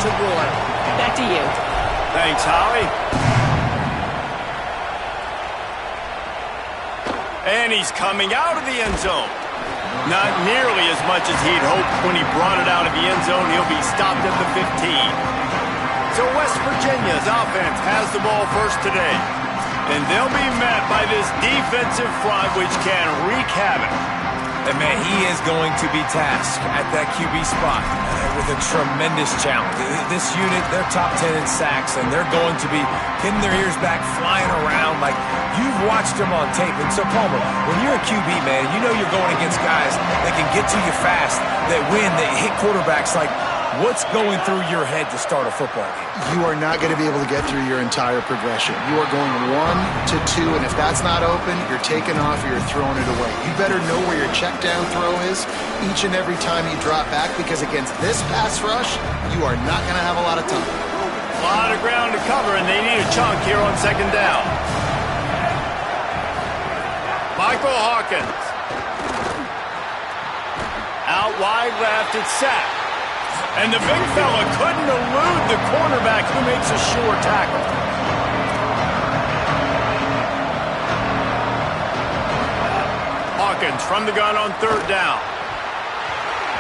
to roar. Back to you. Thanks, Holly. And he's coming out of the end zone. Not nearly as much as he'd hoped when he brought it out of the end zone. He'll be stopped at the 15. So West Virginia's offense has the ball first today. And they'll be met by this defensive front, which can wreak havoc. And, man, he is going to be tasked at that QB spot with a tremendous challenge. This unit, they're top 10 in sacks, and they're going to be pinning their ears back, flying around like you've watched them on tape. And so, Palmer, when you're a QB, man, you know you're going against guys that can get to you fast, that win, that hit quarterbacks. Like, what's going through your head to start a football game? You are not going to be able to get through your entire progression. You are going 1 to 2, and if that's not open, you're taking off or you're throwing it away. You better know where your check down throw is each and every time you drop back, because against this pass rush, you are not going to have a lot of time. A lot of ground to cover, and they need a chunk here on second down. Michael Hawkins. Out wide left, it's sacked. And the big fella couldn't elude the cornerback who makes a sure tackle. Hawkins from the gun on third down.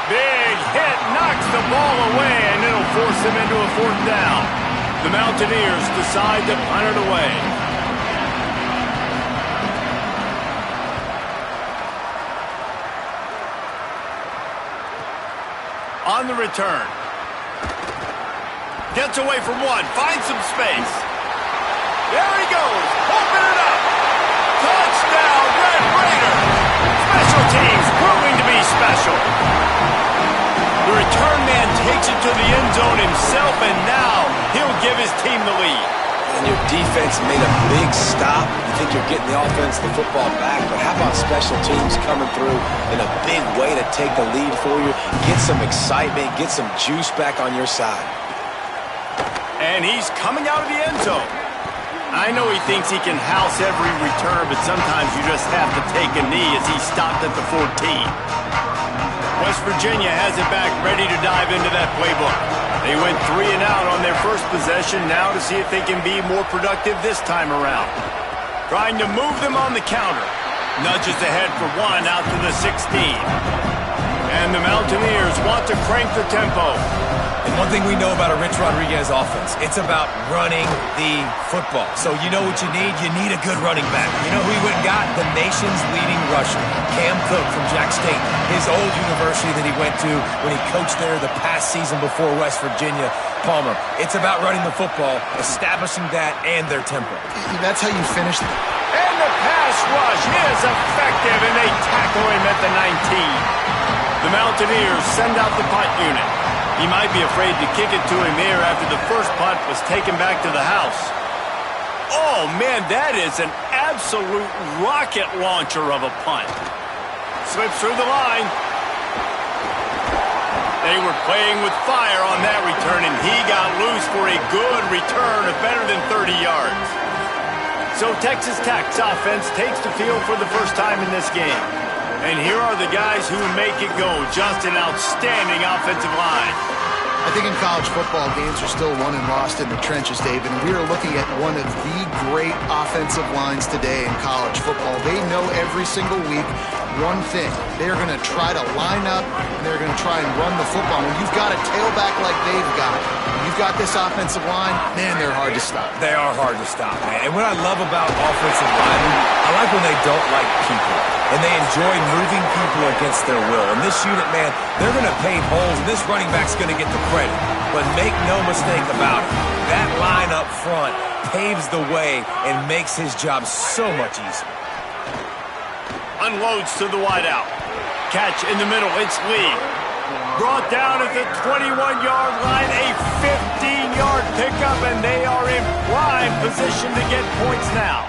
Big hit, knocks the ball away, and it'll force him into a fourth down. The Mountaineers decide to punt it away. On the return. Gets away from one. Finds some space. There he goes. Open it up. Touchdown, Red Raiders. Special teams proving to be special. The return man takes it to the end zone himself, and now he'll give his team the lead. And your defense made a big stop. You think you're getting the offense, the football back, but how about special teams coming through in a big way to take the lead for you? Get some excitement, get some juice back on your side. And he's coming out of the end zone. I know he thinks he can house every return, but sometimes you just have to take a knee as he stopped at the 14. West Virginia has it back, ready to dive into that playbook. They went 3 and out on their first possession, now to see if they can be more productive this time around. Trying to move them on the counter. Nudges ahead for one out to the 16. And the Mountaineers want to crank the tempo. And one thing we know about a Rich Rodriguez offense, it's about running the football. So you know what you need? You need a good running back. You know who he went and got? The nation's leading rusher, Cam Cook from Jack State, his old university that he went to when he coached there the past season before West Virginia. Palmer, it's about running the football, establishing that and their tempo. That's how you finish it. And the pass rush is effective, and they tackle him at the 19. The Mountaineers send out the punt unit. He might be afraid to kick it to him here after the first punt was taken back to the house. Oh, man, that is an absolute rocket launcher of a punt. Slips through the line. They were playing with fire on that return, and he got loose for a good return of better than 30 yards. So Texas Tech's offense takes the field for the first time in this game. And here are the guys who make it go. Just an outstanding offensive line. I think in college football, games are still won and lost in the trenches, David. And we are looking at one of the great offensive lines today in college football. They know every single week one thing. They are going to try to line up, and they're going to try and run the football. When you've got a tailback like they've got, you've got this offensive line, man, they're hard to stop. They are hard to stop, man. And what I love about offensive linemen, I like when they don't like people. And they enjoy moving people against their will. And this unit, man, they're going to pave holes, and this running back's going to get the credit. But make no mistake about it, that line up front paves the way and makes his job so much easier. Unloads to the wideout. Catch in the middle, it's Lee. Brought down at the 21-yard line, a 15-yard pickup, and they are in prime position to get points now.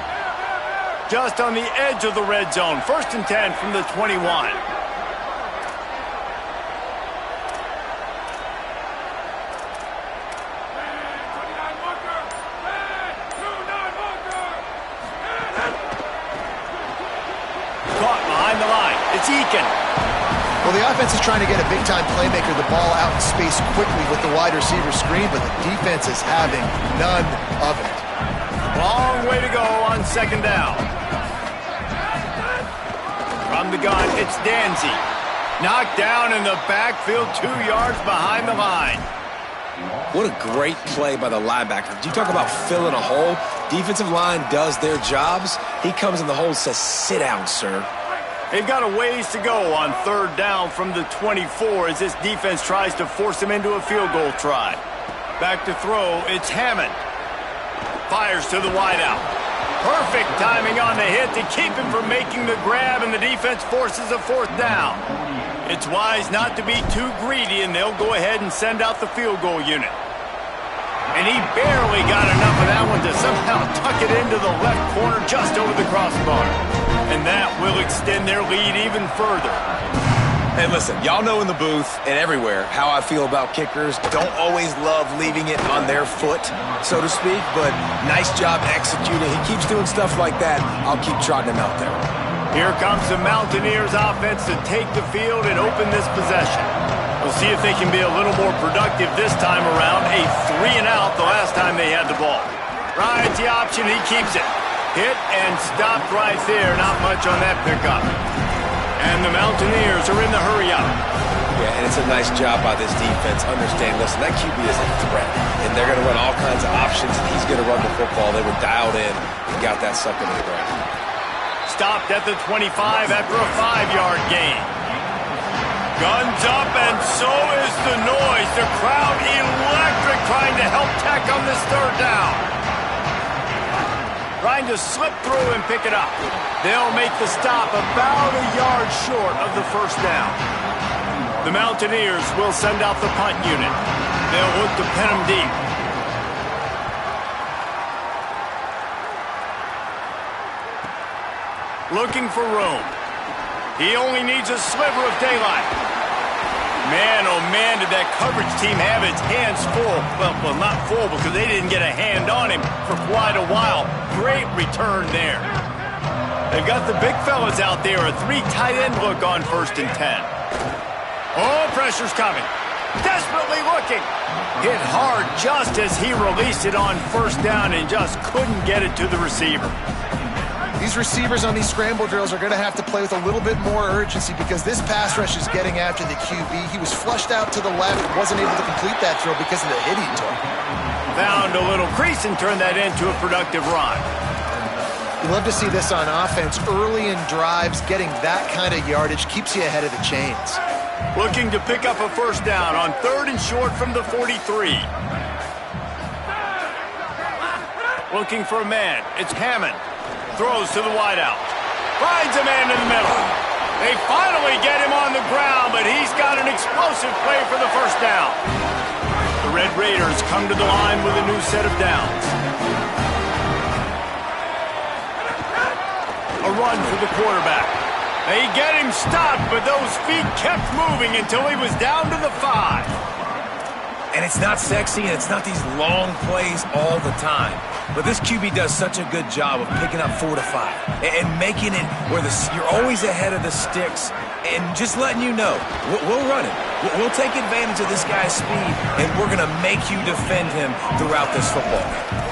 Just on the edge of the red zone. 1st and 10 from the 21. Caught behind the line. It's Eakin. Well, the offense is trying to get a big-time playmaker the ball out in space quickly with the wide receiver screen, but the defense is having none of it. Long way to go on second down. From the gun, it's Danzy. Knocked down in the backfield, 2 yards behind the line. What a great play by the linebacker. You talk about filling a hole. Defensive line does their jobs. He comes in the hole and says, sit down, sir. They've got a ways to go on third down from the 24 as this defense tries to force them into a field goal try. Back to throw, it's Hammond. Fires to the wideout. Perfect timing on the hit to keep him from making the grab, and the defense forces a fourth down. It's wise not to be too greedy, and they'll go ahead and send out the field goal unit. And he barely got enough of that one to somehow tuck it into the left corner just over the crossbar. And that will extend their lead even further. Hey, listen, y'all know in the booth and everywhere how I feel about kickers. Don't always love leaving it on their foot, so to speak, but nice job executing. He keeps doing stuff like that. I'll keep trotting him out there. Here comes the Mountaineers offense to take the field and open this possession. We'll see if they can be a little more productive this time around. A 3-and-out the last time they had the ball. Rides the option, he keeps it. Hit and stopped right there. Not much on that pickup. And the Mountaineers are in the hurry-up. Yeah, and it's a nice job by this defense. Understand, listen, that QB is a threat, and they're going to run all kinds of options, and he's going to run the football. They were dialed in and got that sucker to the ground. Stopped at the 25 after a 5-yard gain. Guns up, and so is the noise. The crowd electric trying to help Tech on this third down. Trying to slip through and pick it up. They'll make the stop about a yard short of the first down. The Mountaineers will send out the punt unit. They'll look to pin them deep. Looking for room. He only needs a sliver of daylight. Man, oh man, did that coverage team have its hands full. Well, not full because they didn't get a hand on him for quite a while. Great return there. They've got the big fellas out there. A 3 tight end look on 1st and 10. Oh, pressure's coming. Desperately looking. Hit hard just as he released it on 1st down and just couldn't get it to the receiver. These receivers on these scramble drills are going to have to play with a little bit more urgency because this pass rush is getting after the QB. He was flushed out to the left, wasn't able to complete that throw because of the hit he took. Found a little crease and turned that into a productive run. You love to see this on offense. Early in drives, getting that kind of yardage keeps you ahead of the chains. Looking to pick up a 1st down on 3rd and short from the 43. Looking for a man. It's Hammond. Throws to the wideout. Finds a man in the middle. They finally get him on the ground, but he's got an explosive play for the 1st down. The Red Raiders come to the line with a new set of downs. A run for the quarterback. They get him stopped, but those feet kept moving until he was down to the 5. And it's not sexy, and it's not these long plays all the time. But this QB does such a good job of picking up 4 to 5 and making it where you're always ahead of the sticks and just letting you know, we'll run it. We'll take advantage of this guy's speed, and we're going to make you defend him throughout this football game.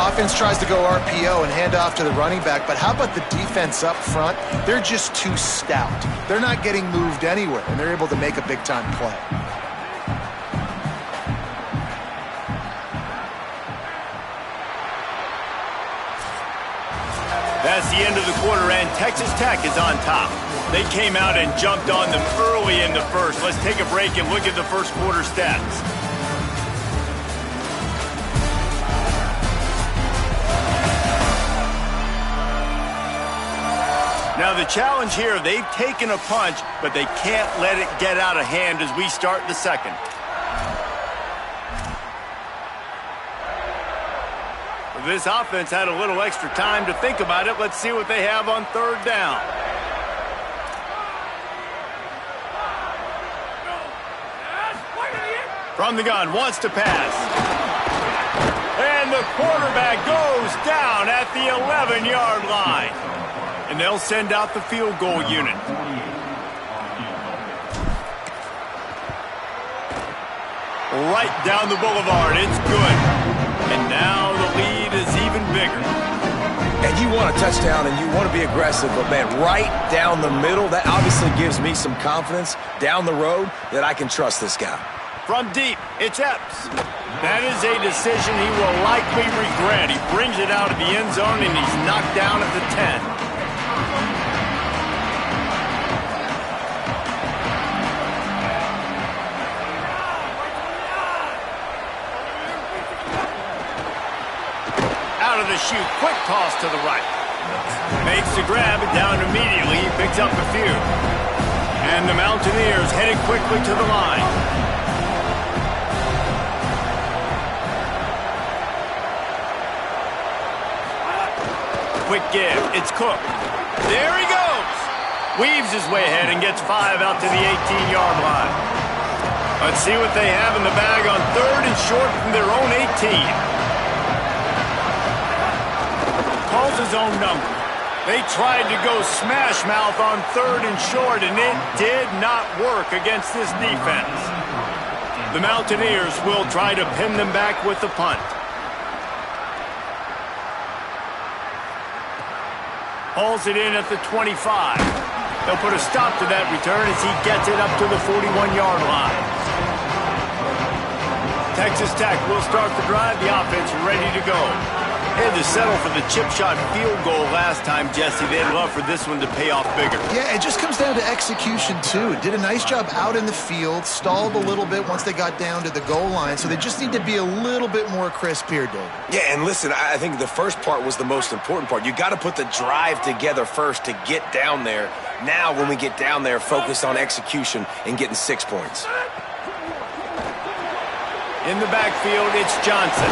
Offense tries to go RPO and hand off to the running back, but how about the defense up front? They're just too stout. They're not getting moved anywhere, and they're able to make a big-time play. That's the end of the quarter, and Texas Tech is on top. They came out and jumped on them early in the first. Let's take a break and look at the first quarter stats. Now the challenge here, they've taken a punch, but they can't let it get out of hand as we start the second. This offense had a little extra time to think about it. Let's see what they have on 3rd down. From the gun, wants to pass. And the quarterback goes down at the 11-yard line. And they'll send out the field goal unit. right down the boulevard. It's good. And now the lead is even bigger. And you want a touchdown and you want to be aggressive, but man, right down the middle, that obviously gives me some confidence down the road that I can trust this guy. From deep, it's Epps. That is a decision he will likely regret. He brings it out of the end zone and he's knocked down at the 10. Out of the chute, quick toss to the right. Makes the grab, down immediately, he picks up a few. And the Mountaineers headed quickly to the line. Quick give, it's Cook. There he goes! Weaves his way ahead and gets 5 out to the 18-yard line. Let's see what they have in the bag on 3rd and short from their own 18. Calls his own number. They tried to go smash mouth on 3rd and short, and it did not work against this defense. The Mountaineers will try to pin them back with the punt. Hauls it in at the 25. They'll put a stop to that return as he gets it up to the 41-yard line. Texas Tech will start the drive. The offense ready to go. They had to settle for the chip shot field goal last time, Jesse. They'd love for this one to pay off bigger. Yeah, it just comes down to execution, too. Did a nice job out in the field, stalled a little bit once they got down to the goal line, so they just need to be a little bit more crisp here, David. Yeah, and listen, I think the first part was the most important part. You got to put the drive together first to get down there. Now, when we get down there, focus on execution and getting 6 points. In the backfield, it's Johnson.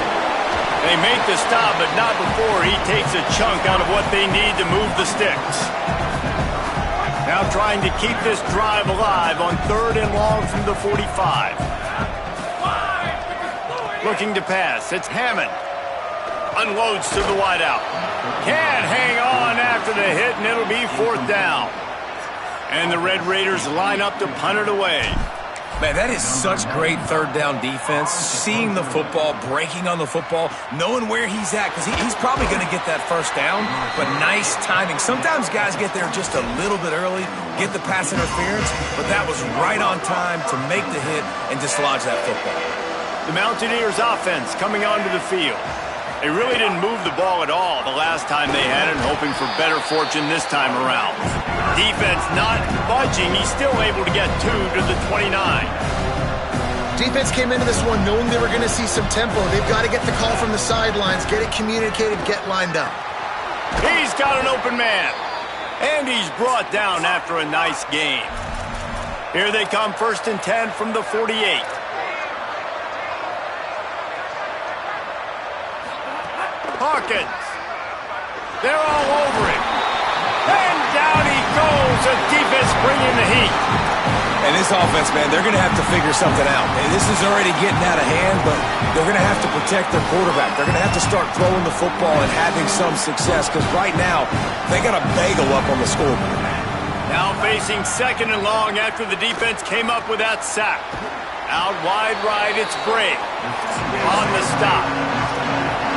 They make the stop, but not before he takes a chunk out of what they need to move the sticks. Now trying to keep this drive alive on 3rd and long from the 45. Looking to pass. It's Hammond. Unloads to the wideout. Can't hang on after the hit, and it'll be 4th down. And the Red Raiders line up to punt it away. Man, that is such great 3rd down defense. Seeing the football, breaking on the football, knowing where he's at, because he's probably going to get that 1st down, but nice timing. Sometimes guys get there just a little bit early, get the pass interference, but that was right on time to make the hit and dislodge that football. The Mountaineers offense coming onto the field. They really didn't move the ball at all the last time they had it, hoping for better fortune this time around. Defense not budging. He's still able to get 2 to the 29. Defense came into this one knowing they were going to see some tempo. They've got to get the call from the sidelines, get it communicated, get lined up. He's got an open man. And he's brought down after a nice game. Here they come, 1st and 10 from the 48. Hawkins. They're all over him. And down he goes. The defense bringing the heat. And this offense, man, they're going to have to figure something out. And this is already getting out of hand, but they're going to have to protect their quarterback. They're going to have to start throwing the football and having some success, because right now they got a bagel up on the scoreboard. Now facing 2nd and long after the defense came up with that sack. Out wide right, it's Bray on the stop.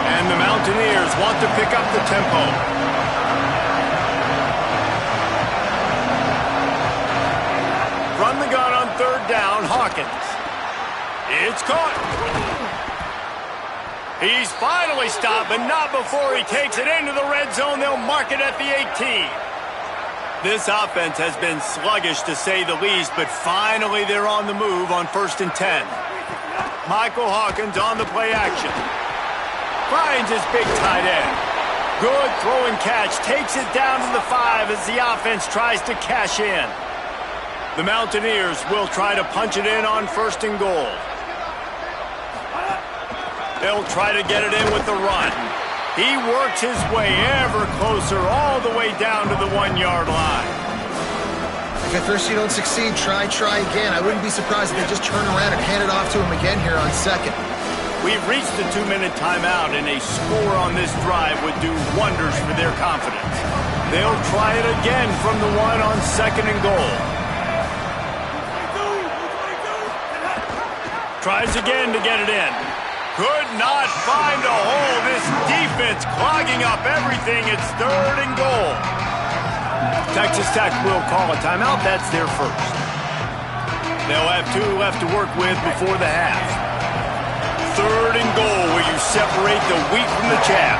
And the Mountaineers want to pick up the tempo. From the gun on 3rd down, Hawkins. It's caught. He's finally stopped, but not before he takes it into the red zone. They'll mark it at the 18. This offense has been sluggish, to say the least, but finally they're on the move on 1st and 10. Michael Hawkins on the play action. Finds his big tight end. Good throw and catch. Takes it down to the 5 as the offense tries to cash in. The Mountaineers will try to punch it in on 1st and goal. They'll try to get it in with the run. He works his way ever closer all the way down to the 1-yard line. If at first you don't succeed, try again. I wouldn't be surprised if they just turn around and hand it off to him again here on 2nd. We've reached the 2-minute timeout, and a score on this drive would do wonders for their confidence. They'll try it again from the 1 on 2nd and goal. Tries again to get it in. Could not find a hole. This defense clogging up everything. It's 3rd and goal. Texas Tech will call a timeout. That's their first. They'll have 2 left to work with before the half. 3rd and goal, where you separate the wheat from the chaff.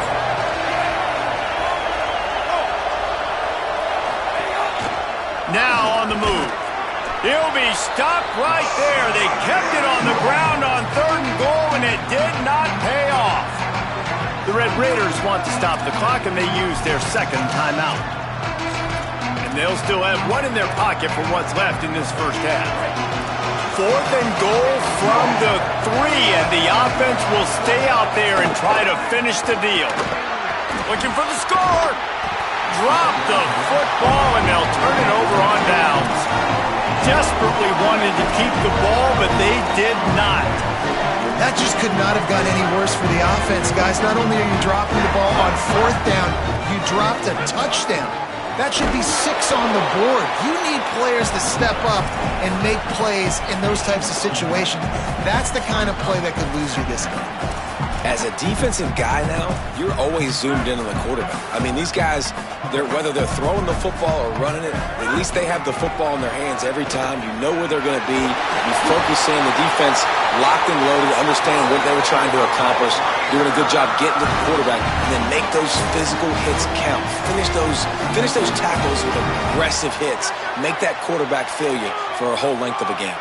Now on the move. He'll be stopped right there. They kept it on the ground on 3rd and goal, and it did not pay off. The Red Raiders want to stop the clock, and they use their 2nd timeout. And they'll still have 1 in their pocket for what's left in this first half. 4th and goal from the 3, and the offense will stay out there and try to finish the deal. Looking for the score. Drop the football, and they'll turn it over on downs. Desperately wanted to keep the ball, but they did not. That just could not have gotten any worse for the offense, guys. Not only are you dropping the ball on 4th down, you dropped a touchdown. That should be 6 on the board. You need players to step up and make plays in those types of situations. That's the kind of play that could lose you this game. As a defensive guy now, you're always zoomed in on the quarterback. I mean, these guys, whether they're throwing the football or running it, at least they have the football in their hands every time. You know where they're going to be. You focus in. The defense locked and loaded, understand what they were trying to accomplish, doing a good job getting to the quarterback, and then make those physical hits count. Finish those tackles with aggressive hits. Make that quarterback feel you for a whole length of a game.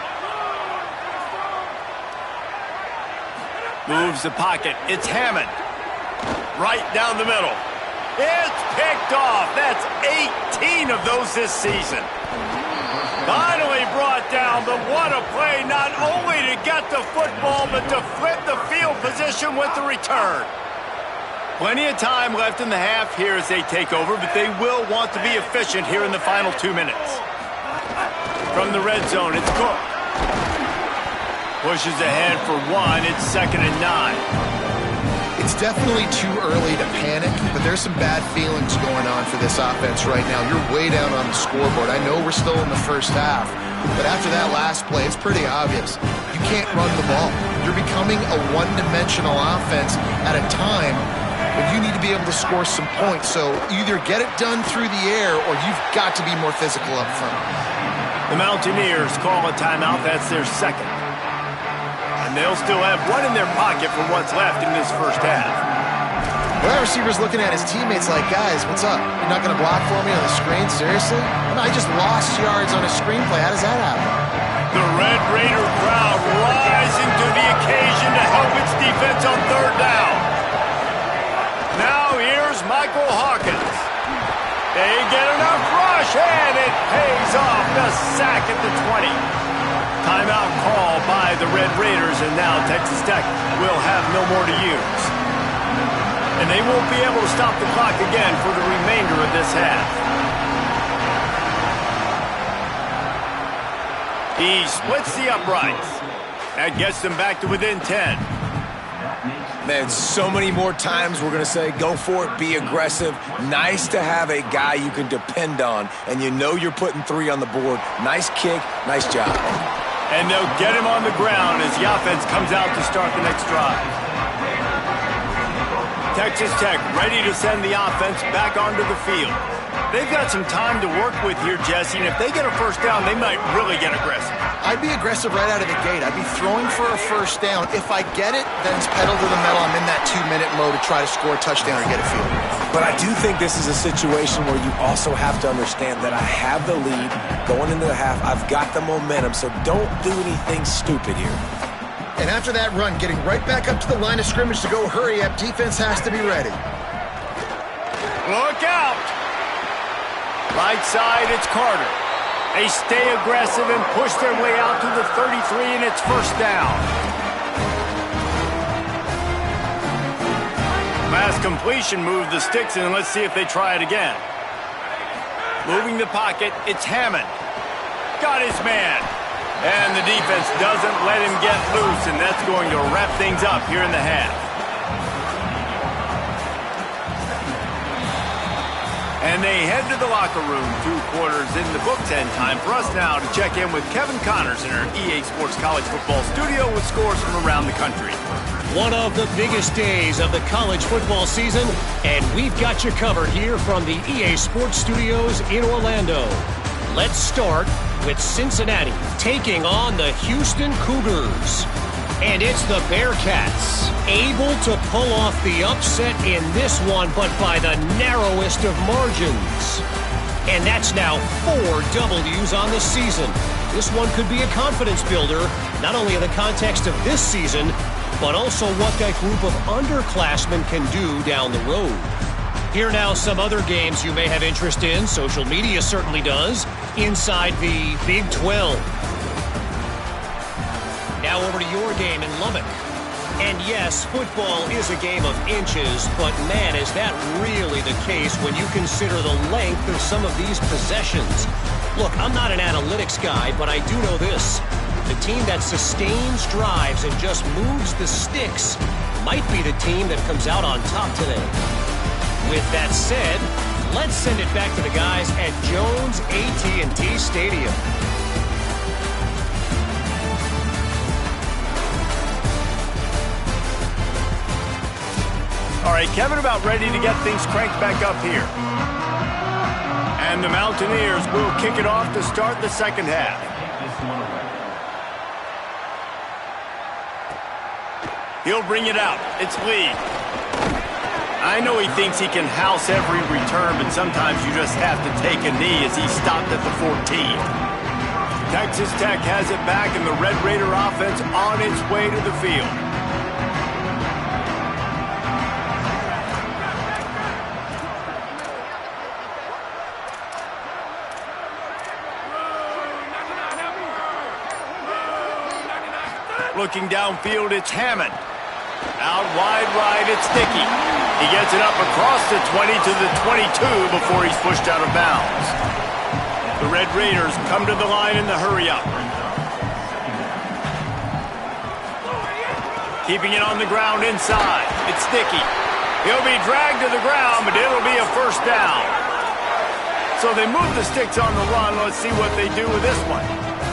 Moves the pocket. It's Hammond. Right down the middle. It's picked off. That's 18 of those this season. Finally brought down, but what a play, not only to get the football, but to flip the field position with the return. Plenty of time left in the half here as they take over, but they will want to be efficient here in the final 2 minutes. From the red zone, it's Cook. Pushes ahead for 1. It's 2nd and 9. It's definitely too early to panic, but there's some bad feelings going on for this offense right now. You're way down on the scoreboard. I know we're still in the first half, but after that last play, it's pretty obvious. You can't run the ball. You're becoming a one-dimensional offense at a time when you need to be able to score some points. So either get it done through the air or you've got to be more physical up front. The Mountaineers call a timeout. That's their 2nd. And they'll still have 1 in their pocket for what's left in this first half. Well, that receiver's looking at his teammates like, guys, what's up? You're not going to block for me on the screen? Seriously? No, I just lost yards on a screenplay. How does that happen? The Red Raider crowd rising to the occasion to help its defense on 3rd down. Now here's Michael Hawkins. They get enough rush, and it pays off. The sack at the 20. Timeout call by the Red Raiders, and now Texas Tech will have no more to use. And they won't be able to stop the clock again for the remainder of this half. He splits the uprights. That gets them back to within 10. Man, so many more times we're going to say, go for it, be aggressive. Nice to have a guy you can depend on, and you know you're putting 3 on the board. Nice kick, nice job. And they'll get him on the ground as the offense comes out to start the next drive. Texas Tech ready to send the offense back onto the field. They've got some time to work with here, Jesse, and if they get a first down, they might really get aggressive. I'd be aggressive right out of the gate. I'd be throwing for a first down. If I get it, then it's pedal to the metal. I'm in that 2-minute mode to try to score a touchdown or get a field goal. But I do think this is a situation where you also have to understand that I have the lead going into the half. I've got the momentum, so don't do anything stupid here. And after that run, getting right back up to the line of scrimmage to go hurry up, defense has to be ready. Look out! Right side, it's Carter. They stay aggressive and push their way out to the 33, and it's first down. Pass completion moved the sticks, and let's see if they try it again. Moving the pocket, it's Hammond. Got his man. And the defense doesn't let him get loose, and that's going to wrap things up here in the half. And they head to the locker room. 2 quarters in the books, and time for us now to check in with Kevin Connors in our EA Sports College Football studio with scores from around the country. One of the biggest days of the college football season, and we've got you covered here from the EA Sports Studios in Orlando. Let's start with Cincinnati taking on the Houston Cougars. And it's the Bearcats, able to pull off the upset in this one, but by the narrowest of margins. And that's now 4 W's on the season. This one could be a confidence builder, not only in the context of this season, but also what that group of underclassmen can do down the road. Here now some other games you may have interest in. Social media certainly does. Inside the Big 12. Now over to your game in Lubbock. And yes, football is a game of inches, but man, is that really the case when you consider the length of some of these possessions. Look, I'm not an analytics guy, but I do know this. The team that sustains drives and just moves the sticks might be the team that comes out on top today. With that said, let's send it back to the guys at Jones AT&T Stadium. All right, Kevin, about ready to get things cranked back up here. And the Mountaineers will kick it off to start the second half. He'll bring it out. It's Lee. I know he thinks he can house every return, but sometimes you just have to take a knee as he stopped at the 14. Texas Tech has it back, and the Red Raider offense on its way to the field. Looking downfield, it's Hammond. Out wide right, it's Dickey. He gets it up across the 20 to the 22 before he's pushed out of bounds. The Red Raiders come to the line in the hurry-up. Keeping it on the ground inside, it's Dickey. He'll be dragged to the ground, but it'll be a first down. So they move the sticks on the run. Let's see what they do with this one.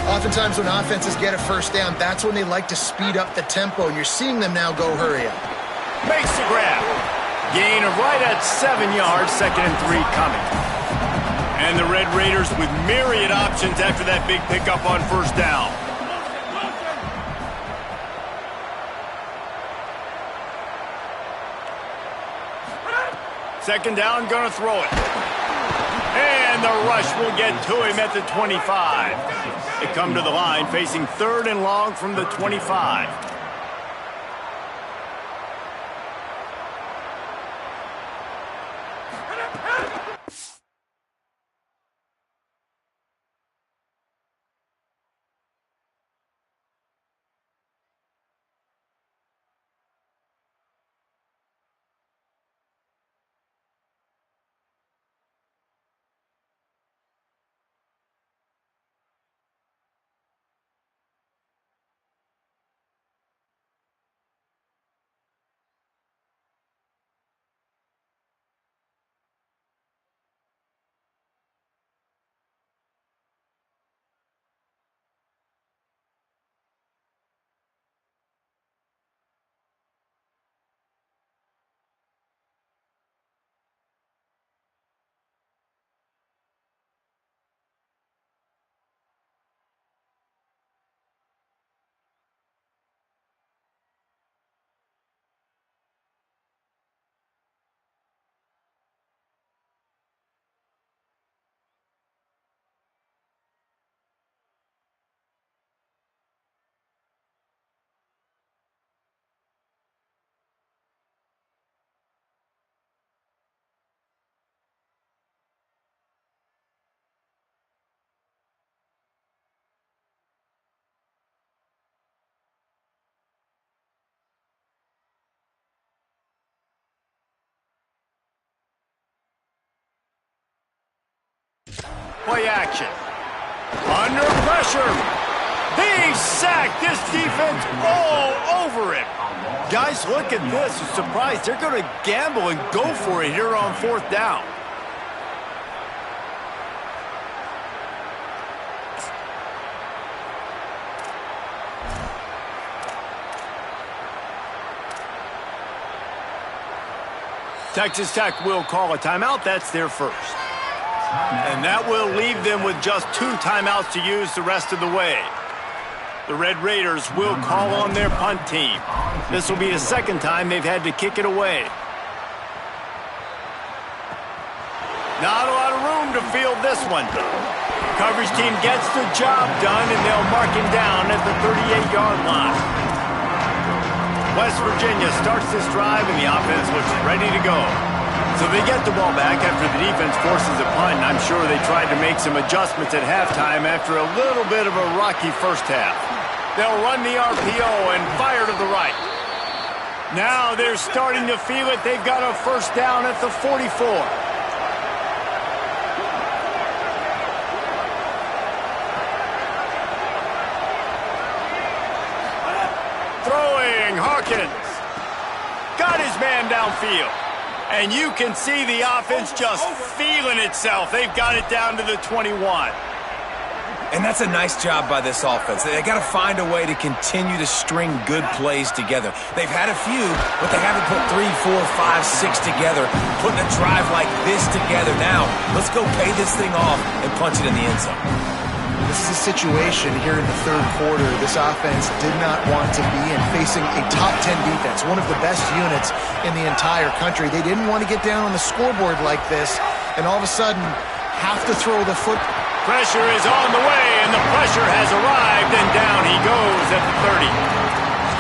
Oftentimes when offenses get a first down, that's when they like to speed up the tempo, and you're seeing them now go hurry up. Makes the grab. Gain of right at 7 yards, 2nd and 3 coming. And the Red Raiders with myriad options after that big pickup on first down. Second down, gonna throw it. And the rush will get to him at the 25. They come to the line facing 3rd and long from the 25. Play action. Under pressure. They sack this defense all over him. Guys, look at this. I'm surprised they're going to gamble and go for it here on 4th down. Texas Tech will call a timeout. That's their first. And that will leave them with just 2 timeouts to use the rest of the way. The Red Raiders will call on their punt team. This will be the second time they've had to kick it away. Not a lot of room to field this one. Coverage team gets the job done, and they'll mark him down at the 38-yard line. West Virginia starts this drive, and the offense looks ready to go. So they get the ball back after the defense forces a punt, and I'm sure they tried to make some adjustments at halftime after a little bit of a rocky first half. They'll run the RPO and fire to the right. Now they're starting to feel it. They've got a first down at the 44. Throwing, Hawkins. Got his man downfield. And you can see the offense just feeling itself. They've got it down to the 21. And that's a nice job by this offense. They got to find a way to continue to string good plays together. They've had a few, but they haven't put 3, 4, 5, 6 together, putting a drive like this together. Now, let's go pay this thing off and punch it in the end zone. This is a situation here in the third quarter this offense did not want to be in, facing a top 10 defense, one of the best units in the entire country. They didn't want to get down on the scoreboard like this and all of a sudden have to throw the foot. Pressure is on the way, and the pressure has arrived, and down he goes at the 30.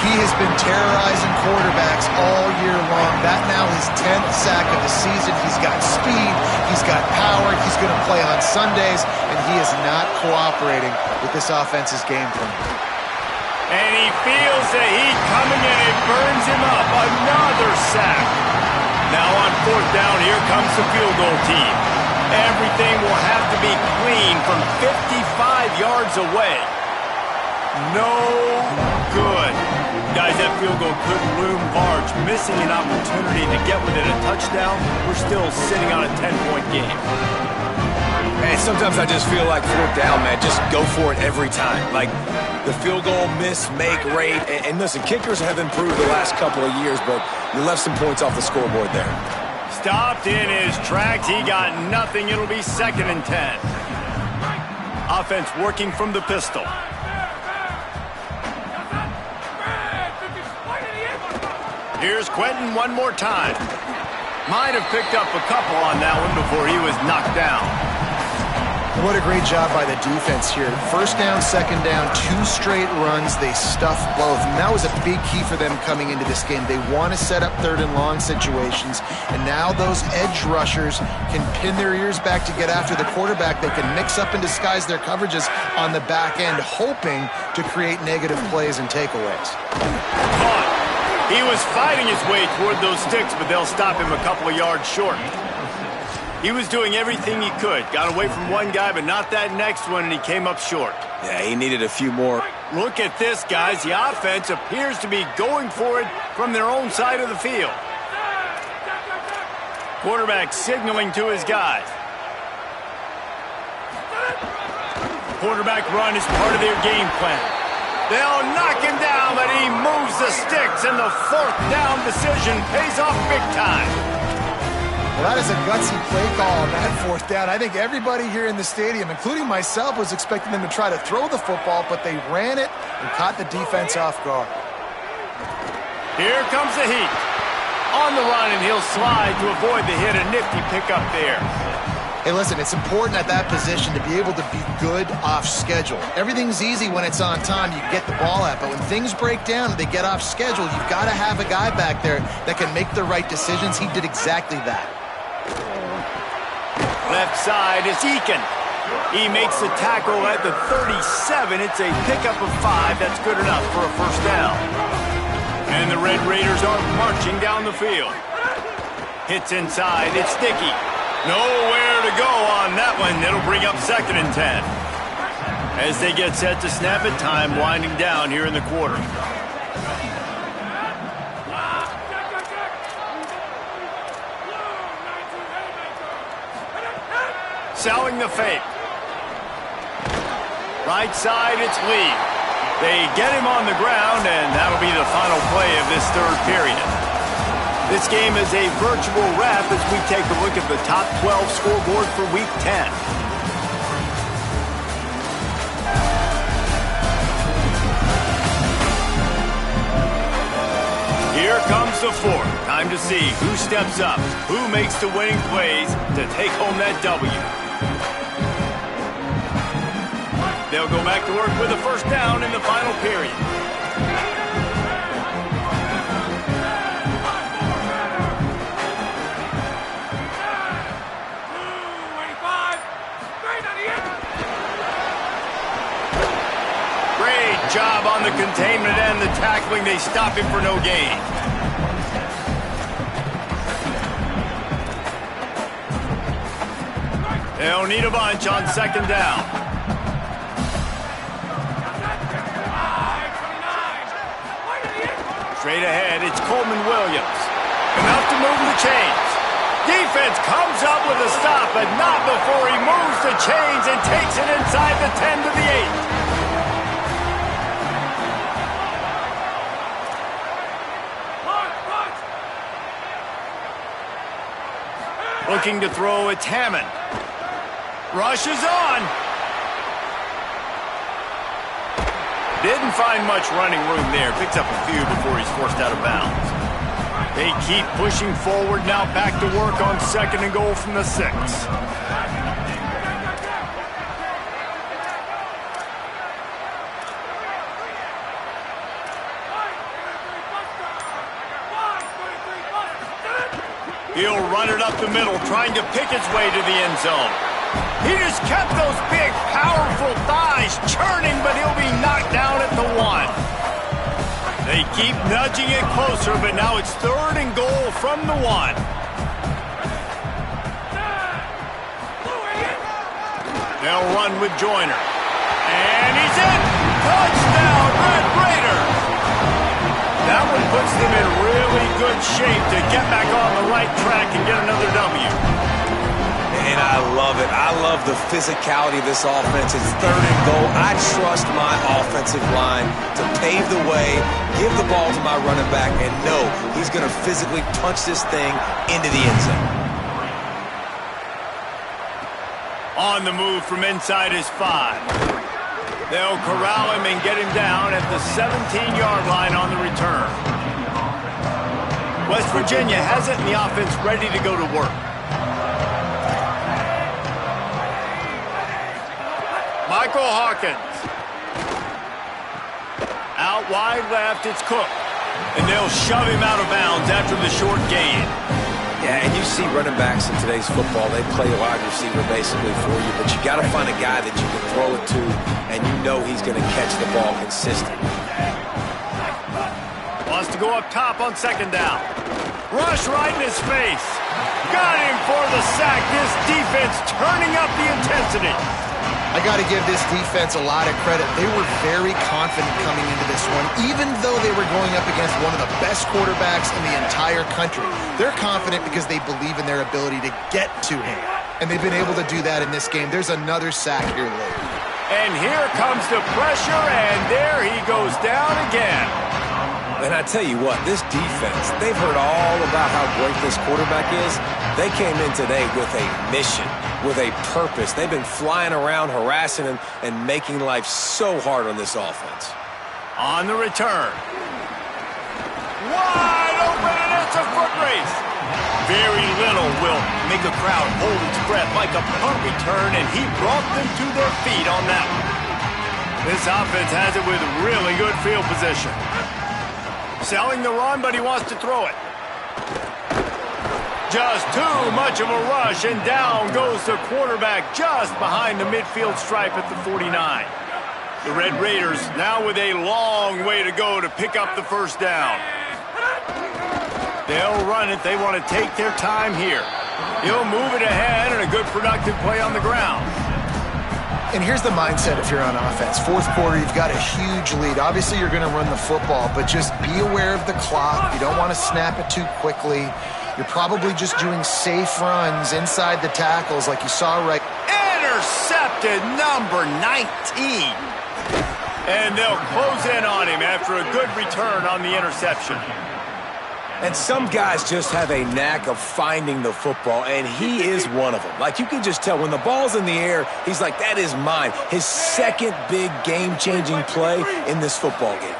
He has been terrorizing quarterbacks all year long. That now his 10th sack of the season. He's got speed. He's got power. He's going to play on Sundays, and he is not cooperating with this offense's game plan. And he feels the heat coming in. It burns him up. Another sack. Now on 4th down, here comes the field goal team. Everything will have to be clean from 55 yards away. No good. Guys, that field goal could loom large. Missing an opportunity to get within a touchdown. We're still sitting on a 10-point game. And sometimes I just feel like 4th down, man, just go for it every time. Like the field goal miss, make rate. And listen, kickers have improved the last couple of years, but you left some points off the scoreboard there. Stopped in his tracks. He got nothing. It'll be 2nd and 10. Offense working from the pistol. Here's Quentin one more time. Might have picked up a couple on that one before he was knocked down. What a great job by the defense here. 1st down, 2nd down, 2 straight runs. They stuffed both. And that was a big key for them coming into this game. They want to set up 3rd and long situations. And now those edge rushers can pin their ears back to get after the quarterback. They can mix up and disguise their coverages on the back end, hoping to create negative plays and takeaways. Caught. He was fighting his way toward those sticks, but they'll stop him a couple of yards short. He was doing everything he could. Got away from one guy, but not that next one, and he came up short. Yeah, he needed a few more. Look at this, guys. The offense appears to be going for it from their own side of the field. Quarterback signaling to his guys. Quarterback run is part of their game plan. They'll knock him down, but he moves the sticks, and the 4th down decision pays off big time. Well, that is a gutsy play call on that 4th down. I think everybody here in the stadium, including myself, was expecting them to try to throw the football, but they ran it and caught the defense off guard. Here comes the heat. On the run, and he'll slide to avoid the hit. A nifty pickup there. Hey, listen, it's important at that position to be able to be good off schedule. Everything's easy when it's on time. You get the ball out, but when things break down and they get off schedule, you've got to have a guy back there that can make the right decisions. He did exactly that. Left side is Eakin. He makes the tackle at the 37. It's a pickup of 5. That's good enough for a first down. And the Red Raiders are marching down the field. Hits inside. It's Dickey. Nowhere to go on that one. It'll bring up 2nd and 10. As they get set to snap it, time winding down here in the quarter. Selling the fake. Right side, it's Lee. They get him on the ground, and that'll be the final play of this 3rd period. This game is a virtual wrap as we take a look at the top 12 scoreboard for Week 10. Here comes the fourth. Time to see who steps up, who makes the winning plays to take home that W. They'll go back to work with a first down in the final period. Great job on the containment and the tackling. They stop him for no gain. They'll need a bunch on second down. Straight ahead, it's Coleman Williams. Enough to move the chains. Defense comes up with a stop, but not before he moves the chains and takes it inside the 10 to the 8. Looking to throw, it's Hammond. Rush is on. Didn't find much running room there. Picks up a few before he's forced out of bounds. They keep pushing forward, now back to work on second and goal from the 6. He'll run it up the middle, trying to pick his way to the end zone. He just kept those big, powerful thighs churning, but he'll be knocked down at the 1. They keep nudging it closer, but now it's third and goal from the 1. They'll run with Joyner. And he's in! Touchdown, Red Raiders! That one puts them in really good shape to get back on the right track and get another W. And I love it. I love the physicality of this offense. It's third and goal. I trust my offensive line to pave the way, give the ball to my running back, and know he's going to physically punch this thing into the end zone. On the move from inside his 5. They'll corral him and get him down at the 17-yard line on the return. West Virginia has it, and the offense ready to go to work. Michael Hawkins. Out wide left, it's Cook. And they'll shove him out of bounds after the short gain. Yeah, and you see running backs in today's football, they play a wide receiver basically for you, but you got to find a guy that you can throw it to, and you know he's going to catch the ball consistently. Wants to go up top on second down. Rush right in his face. Got him for the sack. This defense turning up the intensity. I got to give this defense a lot of credit. They were very confident coming into this one, even though they were going up against one of the best quarterbacks in the entire country. They're confident because they believe in their ability to get to him, and they've been able to do that in this game. There's another sack here late. And here comes the pressure, and there he goes down again. And I tell you what, this defense, they've heard all about how great this quarterback is. They came in today with a mission, with a purpose. They've been flying around, harassing him, and making life so hard on this offense. On the return. Wide open, and it's a foot race. Very little will make a crowd hold its breath like a punt return, and he brought them to their feet on that one. This offense has it with really good field position. Selling the run, but he wants to throw it. Just too much of a rush, and down goes the quarterback just behind the midfield stripe at the 49. The Red Raiders now with a long way to go to pick up the first down. They'll run it. They want to take their time here. He'll move it ahead, and a good productive play on the ground. And here's the mindset if you're on offense. Fourth quarter, you've got a huge lead. Obviously, you're going to run the football, but just be aware of the clock. You don't want to snap it too quickly. You're probably just doing safe runs inside the tackles like you saw right. Intercepted, number 19. And they'll close in on him after a good return on the interception. And some guys just have a knack of finding the football, and he is one of them. Like, you can just tell when the ball's in the air, he's like, that is mine. His second big game-changing play in this football game.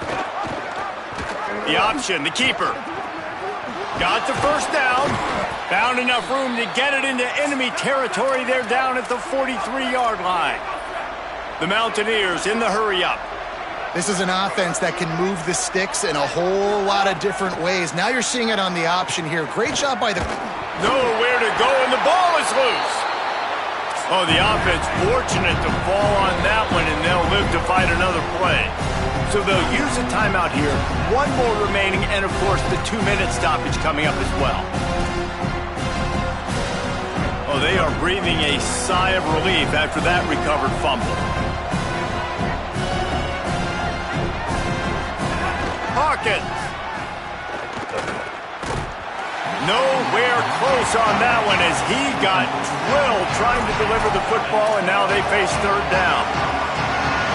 The option, the keeper. Got the first down. Found enough room to get it into enemy territory. They're down at the 43-yard line. The Mountaineers in the hurry-up. This is an offense that can move the sticks in a whole lot of different ways. Now you're seeing it on the option here. Great job by the... Nowhere to go, and the ball is loose. Oh, the offense fortunate to fall on that one, and they'll live to fight another play. So they'll use a timeout here. One more remaining, and, of course, the 2-minute stoppage coming up as well. Oh, they are breathing a sigh of relief after that recovered fumble. Hawkins. Nowhere close on that one as he got drilled trying to deliver the football, and now they face third down.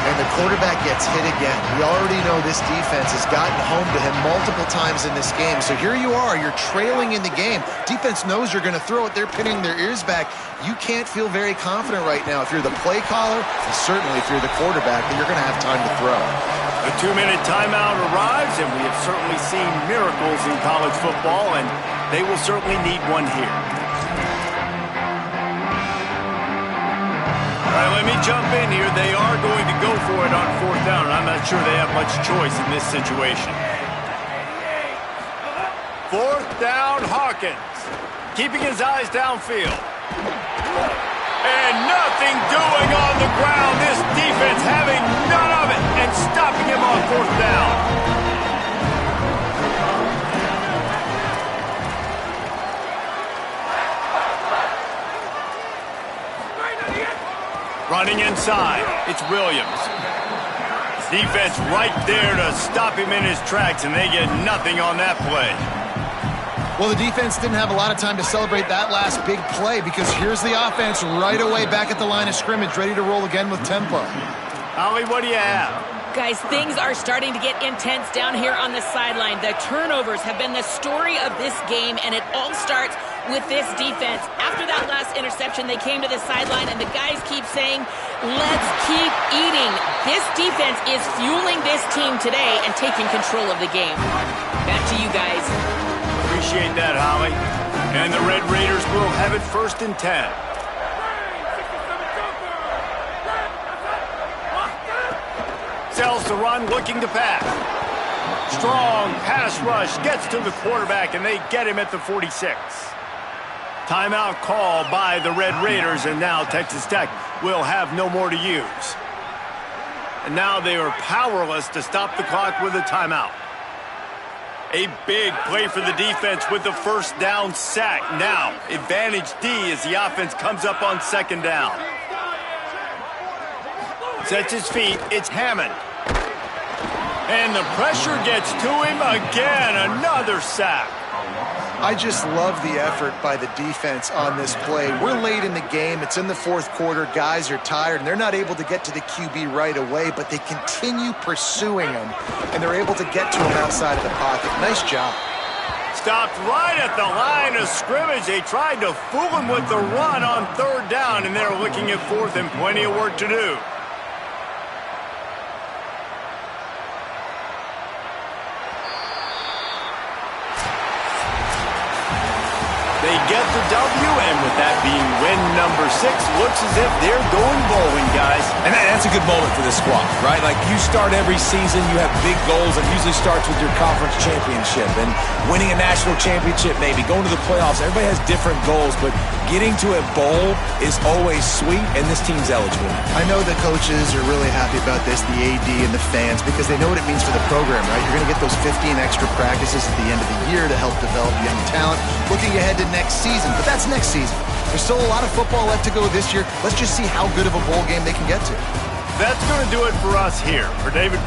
And the quarterback gets hit again. We already know this defense has gotten home to him multiple times in this game. So here you are, you're trailing in the game. Defense knows you're going to throw it. They're pinning their ears back. You can't feel very confident right now if you're the play caller, and certainly if you're the quarterback, that you're going to have time to throw. A 2-minute timeout arrives, and we have certainly seen miracles in college football, and they will certainly need one here. All right, let me jump in here. They are going to go for it on fourth down, and I'm not sure they have much choice in this situation. Fourth down, Hawkins. Keeping his eyes downfield. And nothing doing on the ground. This defense having none of it and stopping him on fourth down. Running inside, it's Williams. Defense right there to stop him in his tracks, and they get nothing on that play. Well, the defense didn't have a lot of time to celebrate that last big play because here's the offense right away back at the line of scrimmage, ready to roll again with tempo. Holly, what do you have? Guys, things are starting to get intense down here on the sideline. The turnovers have been the story of this game, and it all starts with this defense. After that last interception, they came to the sideline, and the guys keep saying, let's keep eating. This defense is fueling this team today and taking control of the game. Back to you guys. Appreciate that, Holly. And the Red Raiders will have it 1st and 10. Sells the run, looking to pass. Strong pass rush, gets to the quarterback, and they get him at the 46. Timeout call by the Red Raiders, and now Texas Tech will have no more to use. And now they are powerless to stop the clock with a timeout. A big play for the defense with the first down sack. Now, advantage D as the offense comes up on 2nd down. Sets his feet, it's Hammond. And the pressure gets to him again, another sack. I just love the effort by the defense on this play. We're late in the game. It's in the 4th quarter. Guys are tired, and they're not able to get to the QB right away, but they continue pursuing him, and they're able to get to him outside of the pocket. Nice job. Stopped right at the line of scrimmage. They tried to fool him with the run on 3rd down, and they're looking at 4th and plenty of work to do. They get the W, and with that being win number 6, looks as if they're going bowling, guys. And that's a good moment for this squad, right? Like, you start every season, you have big goals. It usually starts with your conference championship and winning a national championship, maybe going to the playoffs. Everybody has different goals, but getting to a bowl is always sweet, and this team's eligible. I know the coaches are really happy about this, the AD and the fans, because they know what it means for the program, right? You're going to get those 15 extra practices at the end of the year to help develop young talent. Looking ahead to next season, but that's next season. There's still a lot of football left to go this year. Let's just see how good of a bowl game they can get to. That's going to do it for us here. For David